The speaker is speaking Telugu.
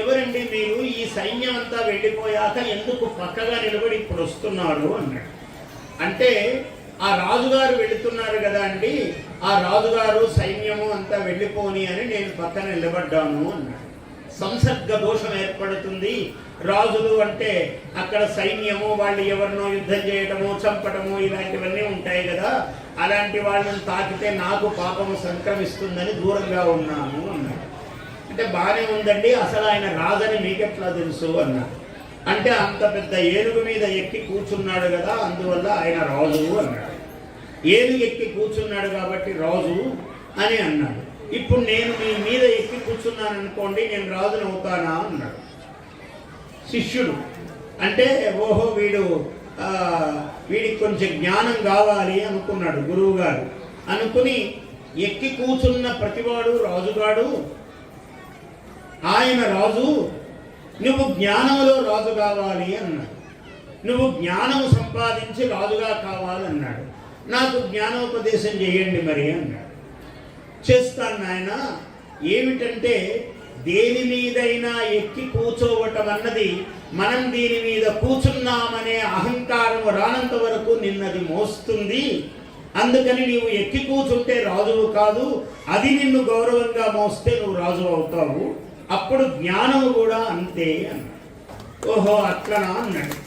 ఎవరండి మీరు? ఈ సైన్యం అంతా వెళ్ళిపోయాక ఎందుకు పక్కగా నిలబడి ఇప్పుడు వస్తున్నారు అన్నాడు. అంటే ఆ రాజుగారు వెళుతున్నారు కదా అండి, ఆ రాజుగారు సైన్యము అంతా వెళ్ళిపోని అని నేను పక్కన నిలబడ్డాను అన్నాడు. సంసర్గ దోషం ఏర్పడుతుంది. రాజులు అంటే అక్కడ సైన్యము, వాళ్ళు ఎవరినో యుద్ధం చేయటము, చంపటము, ఇలాంటివన్నీ ఉంటాయి కదా, అలాంటి వాళ్ళని తాకితే నాకు పాపము సంక్రమిస్తుందని దూరంగా ఉన్నాను అన్నాడు. అంటే బాగానే ఉందండి, అసలు ఆయన రాజని మీకెట్లా తెలుసు అన్నాడు. అంటే అంత పెద్ద ఏనుగు మీద ఎక్కి కూర్చున్నాడు కదా, అందువల్ల ఆయన రాజు అన్నాడు. ఏనుగు ఎక్కి కూర్చున్నాడు కాబట్టి రాజు అని అన్నాడు. ఇప్పుడు నేను మీ మీద ఎక్కి కూర్చున్నాను అనుకోండి, నేను రాజుని అవుతానా అన్నాడు. శిష్యుడు అంటే ఓహో వీడికి కొంచెం జ్ఞానం కావాలి అనుకున్నాడు గురువు గారు. అనుకుని ఎక్కి కూర్చున్న ప్రతివాడు రాజుగాడు, ఆయన రాజు, నువ్వు జ్ఞానంలో రాజు కావాలి అన్నాడు. నువ్వు జ్ఞానం సంపాదించి రాజుగా కావాలన్నాడు. నాకు జ్ఞానోపదేశం చేయండి మరి అన్నాడు. చేస్తాను నాయన. ఏమిటంటే దేని మీదైనా ఎక్కి కూర్చోవటం అన్నది, మనం దీని మీద కూర్చున్నామనే అహంకారం రానంత వరకు నిన్నది మోస్తుంది. అందుకని నీవు ఎక్కి కూర్చుంటే రాజువు కాదు, అది నిన్ను గౌరవంగా మోస్తే నువ్వు రాజు అవుతావు. అప్పుడు జ్ఞానము కూడా అంతే అన్నాడు. ఓహో అట్లనా అన్నాడు.